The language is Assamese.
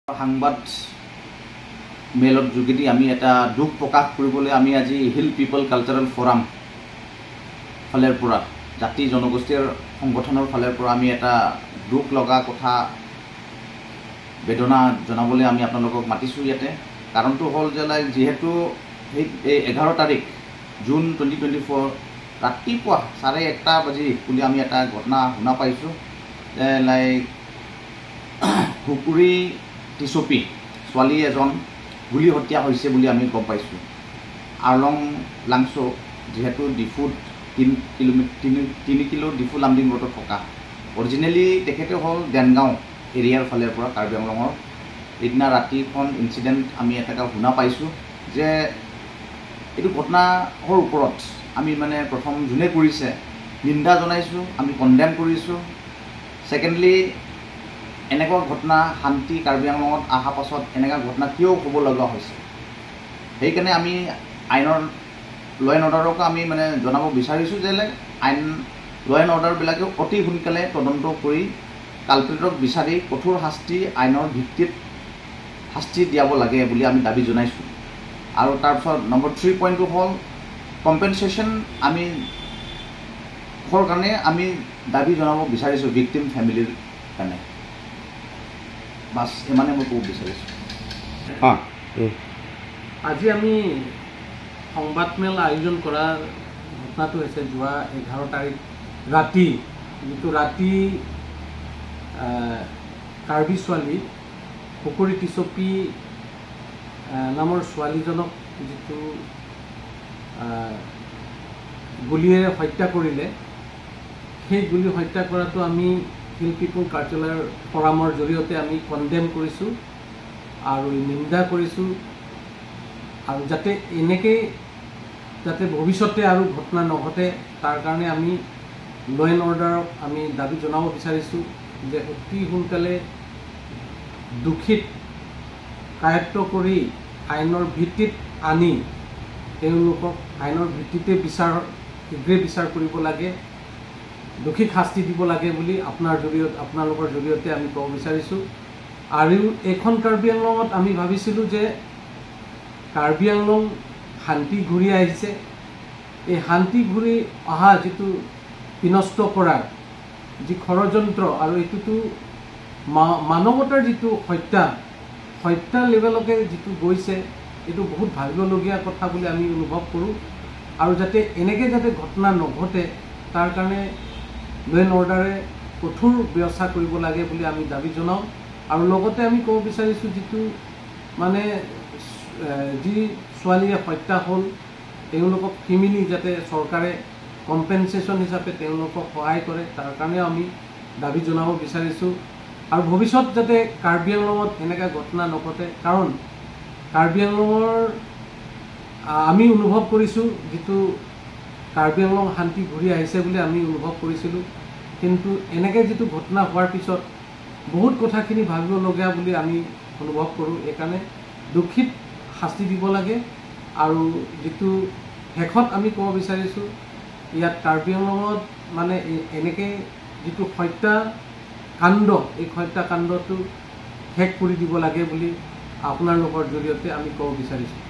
সংবাদ মেলৰ যোগেদি আমি এটা দুখ প্ৰকাশ কৰিবলৈ আমি আজি হিল পিপল কালচাৰেল ফৰাম ফালৰ পৰা জাতি জনগোষ্ঠীৰ সংগঠনৰ ফালৰ পৰা আমি এটা দুখ লগা কথা বেদনা জনাবলৈ আমি আপোনালোকক মাতিছোঁ ইয়াতে। কাৰণটো হ'ল যে যিহেতু এই 11 তাৰিখ জুন 2024 ৰাতিপুৱা 1:30 বাজি বুলি আমি এটা ঘটনা শুনা পাইছোঁ যে হুকুৰি টিচপি ছোৱালী এজন গুলি হত্যা হৈছে বুলি আমি গম পাইছোঁ। আৰলং লাংছো যিহেতু ডিফুত 3 কিলো ডিফু লামডিং ৰোডত থকা অৰিজিনেলি তেখেতে হ'ল দেনগাঁও এৰিয়াৰ ফালৰ পৰা কাৰ্বি আংলঙৰ। এইদিনা ৰাতিখন ইনচিডেণ্ট আমি এটা শুনা পাইছোঁ যে এইটো ঘটনাৰ ওপৰত আমি প্ৰথম যোনে কৰিছে নিন্দা জনাইছোঁ, আমি কণ্ডেম কৰিছোঁ। ছেকেণ্ডলি এনেকুৱা ঘটনা শান্তি কাৰ্বি আংলঙত অহা পাছত এনেকুৱা ঘটনা কিয় হ'ব লগা হৈছে, সেইকাৰণে আমি আইনৰ ল এণ্ড অৰ্ডাৰক আমি জনাব বিচাৰিছোঁ যে আইন ল এণ্ড অৰ্ডাৰবিলাকে অতি সোনকালে তদন্ত কৰি কালপ্ৰিটক বিচাৰি কঠোৰ শাস্তি আইনৰ ভিত্তিত শাস্তি দিয়াব লাগে বুলি আমি দাবী জনাইছোঁ। আৰু তাৰপিছত নম্বৰ 3 পইণ্টটো হ'ল কম্পেনচেশ্যন আমি কাৰণে আমি দাবী জনাব বিচাৰিছোঁ ভিক্টিম ফেমিলিৰ কাৰণে। বাছ ইমানে মই ক'ব বিচাৰিছোঁ। আজি আমি সংবাদমেল আয়োজন কৰাৰ ঘটনাটো হৈছে যোৱা 11 তাৰিখ ৰাতি, যিটো ৰাতি কাৰ্বি ছোৱালী হুকুৰি টিচপি নামৰ ছোৱালীজনক যিটো গুলীৰে হত্যা কৰিলে, সেই গুলী হত্যা কৰাটো আমি হিল পিপল কালচাৰেল ফৰামৰ জৰিয়তে আমি কণ্ডেম কৰিছোঁ আৰু নিন্দা কৰিছোঁ। আৰু যাতে এনেকৈ যাতে ভৱিষ্যতে আৰু ঘটনা নঘটে তাৰ কাৰণে আমি ল এণ্ড অৰ্ডাৰক আমি দাবী জনাব বিচাৰিছোঁ যে অতি সোনকালে দোষীক কায়ত্ব কৰি আইনৰ ভিত্তিত আনি তেওঁলোকক আইনৰ ভিত্তিতে শীঘ্ৰে বিচাৰ কৰিব লাগে, দোষীক শাস্তি দিব লাগে বুলি আপোনালোকৰ জৰিয়তে আমি ক'ব বিচাৰিছোঁ। আৰু এইখন কাৰ্বি আংলঙত আমি ভাবিছিলোঁ যে কাৰ্বি আংলং শান্তি ঘূৰি আহিছে। এই শান্তি ঘূৰি অহা যিটো বিনষ্ট কৰাৰ যি ষড়যন্ত্ৰ আৰু এইটোতো মানৱতাৰ যিটো হত্যা লেভেলকে যিটো গৈছে, এইটো বহুত ভাবিবলগীয়া কথা বুলি আমি অনুভৱ কৰোঁ। আৰু যাতে এনেকৈ যাতে ঘটনা নঘটে তাৰ কাৰণে ল এণ্ড অৰ্ডাৰে কঠোৰ ব্যৱস্থা কৰিব লাগে বুলি আমি দাবী জনাওঁ। আৰু লগতে আমি ক'ব বিচাৰিছোঁ যিটো যি ছোৱালীয়ে হত্যা হ'ল তেওঁলোকক ফেমিলি যাতে চৰকাৰে কম্পেনচেশ্যন হিচাপে তেওঁলোকক সহায় কৰে তাৰ কাৰণেও আমি দাবী জনাব বিচাৰিছোঁ। আৰু ভৱিষ্যত যাতে কাৰ্বি আংলঙত এনেকুৱা ঘটনা নঘটে, কাৰণ কাৰ্বি আংলঙৰ আমি অনুভৱ কৰিছোঁ যিটো কাৰ্বি আংলং শান্তি ঘূৰি আহিছে বুলি আমি অনুভৱ কৰিছিলোঁ, কিন্তু এনেকৈ যিটো ঘটনা হোৱাৰ পিছত বহুত কথাখিনি ভাবিবলগীয়া বুলি আমি অনুভৱ কৰোঁ। এইকাৰণে দোষীক শাস্তি দিব লাগে। আৰু যিটো শেষত আমি ক'ব বিচাৰিছোঁ ইয়াত কাৰ্বি আংলঙত এনেকৈ যিটো হত্যাকাণ্ড, এই হত্যাকাণ্ডটো শেষ কৰি দিব লাগে বুলি আপোনালোকৰ জৰিয়তে আমি ক'ব বিচাৰিছোঁ।